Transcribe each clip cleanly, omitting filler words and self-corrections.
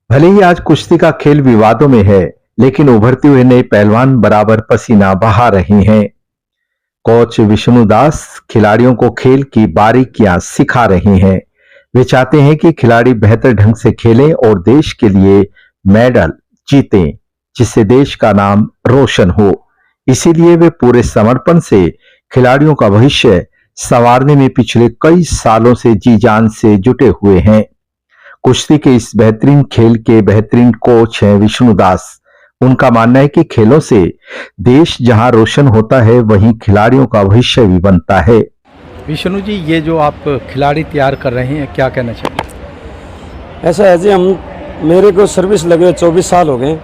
भले ही आज कुश्ती का खेल विवादों में है, लेकिन उभरते हुए नए पहलवान बराबर पसीना बहा रहे हैं। कोच विष्णु दास खिलाड़ियों को खेल की बारीकियां सिखा रहे हैं। वे चाहते हैं कि खिलाड़ी बेहतर ढंग से खेलें और देश के लिए मेडल जीतें, जिससे देश का नाम रोशन हो। इसीलिए वे पूरे समर्पण से खिलाड़ियों का भविष्य संवारने में पिछले कई सालों से जी जान से जुटे हुए हैं। कुश्ती के इस बेहतरीन खेल के बेहतरीन कोच हैं विष्णु दास। उनका मानना है कि खेलों से देश जहां रोशन होता है, वहीं खिलाड़ियों का भविष्य भी बनता है। विष्णु जी, ये जो आप खिलाड़ी तैयार कर रहे हैं, क्या कहना चाहिए? ऐसा है जी, मेरे को सर्विस लगे 24 साल हो गए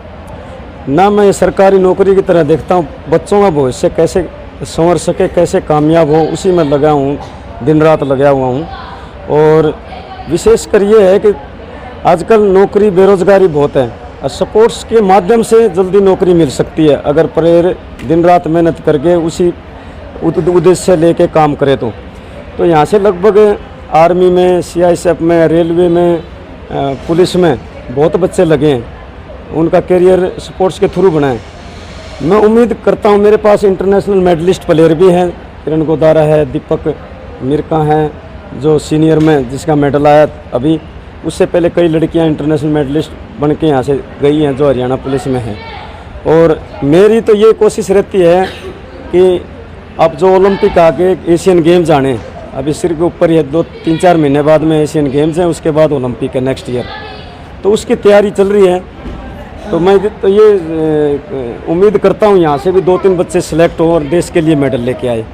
ना। मैं सरकारी नौकरी की तरह देखता हूँ बच्चों का भविष्य कैसे संवर सके, कैसे कामयाब हो, उसी में लगा हूँ, दिन रात लगा हुआ हूँ। और विशेषकर ये है कि आजकल नौकरी बेरोजगारी बहुत है और स्पोर्ट्स के माध्यम से जल्दी नौकरी मिल सकती है अगर प्लेयर दिन रात मेहनत करके उसी उद्देश्य से लेके काम करे तो यहाँ से लगभग आर्मी में, सीआईएसएफ में, रेलवे में, पुलिस में बहुत बच्चे लगे हैं। उनका करियर स्पोर्ट्स के थ्रू बना है। मैं उम्मीद करता हूँ, मेरे पास इंटरनेशनल मेडलिस्ट प्लेयर भी हैं। किरण गोदारा है, दीपक मिर्का हैं जो सीनियर में जिसका मेडल आया अभी। उससे पहले कई लड़कियां इंटरनेशनल मेडलिस्ट बन के यहाँ से गई हैं जो हरियाणा पुलिस में हैं। और मेरी तो ये कोशिश रहती है कि अब जो ओलंपिक आगे एशियन गेम्स आने, अभी सिर के ऊपर ये 2-3-4 महीने बाद में एशियन गेम्स हैं, उसके बाद ओलंपिक है नेक्स्ट ईयर, तो उसकी तैयारी चल रही है। तो मैं तो ये उम्मीद करता हूँ यहाँ से भी 2-3 बच्चे सिलेक्ट हो और देश के लिए मेडल लेके आए।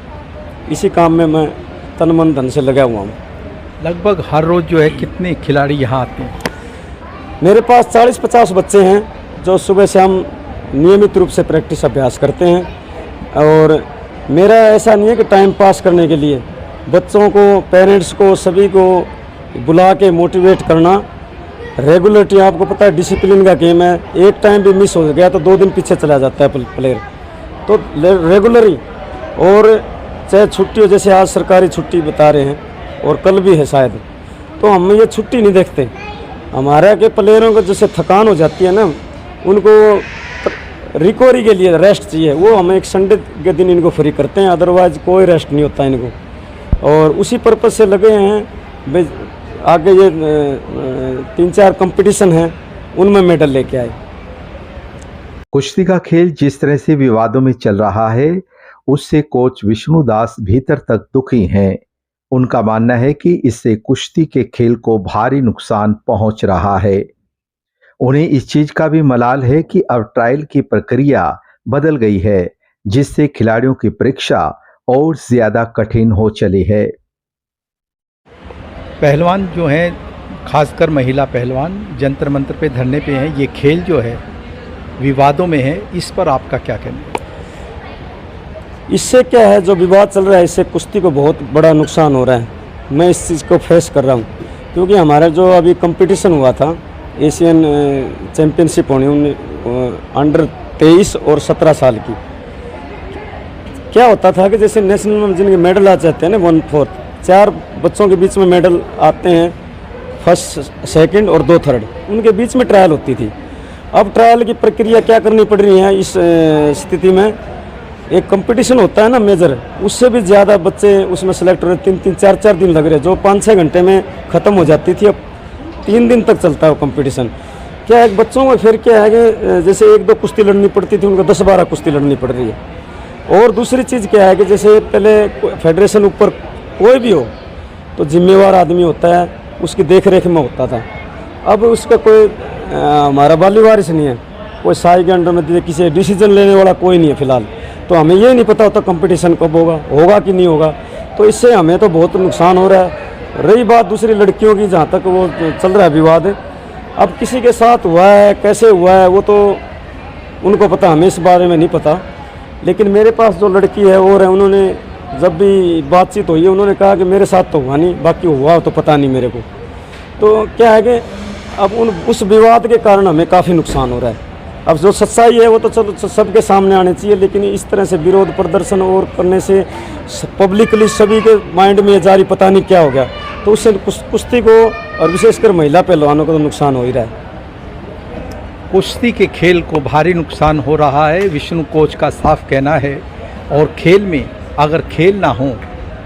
इसी काम में मैं तन मन धन से लगा हुआ हूँ। लगभग हर रोज़ जो है कितने खिलाड़ी यहाँ आते हैं? मेरे पास 40-50 बच्चे हैं जो सुबह शाम नियमित रूप से प्रैक्टिस अभ्यास करते हैं। और मेरा ऐसा नहीं है कि टाइम पास करने के लिए, बच्चों को, पेरेंट्स को, सभी को बुला के मोटिवेट करना। रेगुलरिटी, आपको पता है डिसिप्लिन का गेम है, एक टाइम भी मिस हो गया तो 2 दिन पीछे चला जाता है प्लेयर। तो रेगुलरी, और चाहे छुट्टी हो, जैसे आज सरकारी छुट्टी बता रहे हैं और कल भी है शायद, तो हम ये छुट्टी नहीं देखते। हमारे के प्लेयरों को जैसे थकान हो जाती है ना, उनको रिकवरी के लिए रेस्ट चाहिए, वो हम एक संडे के दिन इनको फ्री करते हैं, अदरवाइज कोई रेस्ट नहीं होता इनको। और उसी पर्पज़ से लगे हैं आगे ये 3-4 कंपटीशन हैं, उनमें मेडल लेके आए। कुश्ती का खेल जिस तरह से विवादों में चल रहा है, उससे कोच विष्णु दास भीतर तक दुखी हैं। उनका मानना है कि इससे कुश्ती के खेल को भारी नुकसान पहुंच रहा है। उन्हें इस चीज का भी मलाल है कि अब ट्रायल की प्रक्रिया बदल गई है, जिससे खिलाड़ियों की परीक्षा और ज्यादा कठिन हो चली है। पहलवान जो हैं, खासकर महिला पहलवान, जंतर मंतर पे धरने पे हैं। ये खेल जो है विवादों में है, इस पर आपका क्या कहना है? इससे क्या है, जो विवाद चल रहा है, इससे कुश्ती को बहुत बड़ा नुकसान हो रहा है। मैं इस चीज़ को फेस कर रहा हूँ, क्योंकि हमारा जो अभी कंपटीशन हुआ था, एशियन चैम्पियनशिप होनी अंडर 23 और 17 साल की, क्या होता था कि जैसे नेशनल में जिनके मेडल आ जाते हैं ना 1/4, 4 बच्चों के बीच में मेडल आते हैं, 1st, 2nd और 2 3rd, उनके बीच में ट्रायल होती थी। अब ट्रायल की प्रक्रिया क्या करनी पड़ रही है इस स्थिति में, एक कंपटीशन होता है ना मेजर, उससे भी ज़्यादा बच्चे उसमें सेलेक्ट हो रहे। 3-3, 4-4 दिन लग रहे, जो 5-6 घंटे में ख़त्म हो जाती थी, अब 3 दिन तक चलता है वो कंपटीशन। क्या है, बच्चों में फिर क्या है कि जैसे 1-2 कुश्ती लड़नी पड़ती थी, उनको 10-12 कुश्ती लड़नी पड़ रही है। और दूसरी चीज़ क्या है कि जैसे पहले फेडरेशन ऊपर कोई भी हो तो जिम्मेवार आदमी होता है, उसकी देख रेख में होता था। अब उसका कोई हमारा बाली वारिस नहीं है, कोई साई के अंडर में किसी डिसीजन लेने वाला कोई नहीं है फिलहाल। तो हमें ये नहीं पता होता कंपटीशन कब होगा कि नहीं होगा। तो इससे हमें तो बहुत नुकसान हो रहा है। रही बात दूसरी लड़कियों की, जहाँ तक वो चल रहा है विवाद, अब किसी के साथ हुआ है, कैसे हुआ है, वो तो उनको पता, हमें इस बारे में नहीं पता। लेकिन मेरे पास जो लड़की है और है, उन्होंने जब भी बातचीत हुई है, उन्होंने कहा कि मेरे साथ तो हुआ नहीं, बाकी हुआ तो पता नहीं मेरे को। तो क्या है कि अब उस विवाद के कारण हमें काफ़ी नुकसान हो रहा है। अब जो सच्चाई है वो तो चलो सबके सामने आनी चाहिए, लेकिन इस तरह से विरोध प्रदर्शन और करने से पब्लिकली सभी के माइंड में जारी पता नहीं क्या हो गया, तो उससे कुश्ती को और विशेषकर महिला पहलवानों को तो नुकसान हो ही रहा है। कुश्ती के खेल को भारी नुकसान हो रहा है, विष्णु कोच का साफ कहना है। और खेल में अगर खेल ना हो,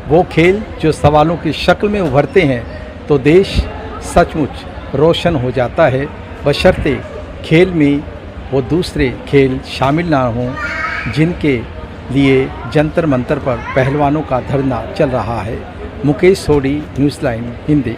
वो खेल जो सवालों की शक्ल में उभरते हैं, तो देश सचमुच रोशन हो जाता है, बशर्ते खेल में वो दूसरे खेल शामिल ना हों जिनके लिए जंतर मंतर पर पहलवानों का धरना चल रहा है। मुकेश सोडी, न्यूज़ लाइन हिंदी।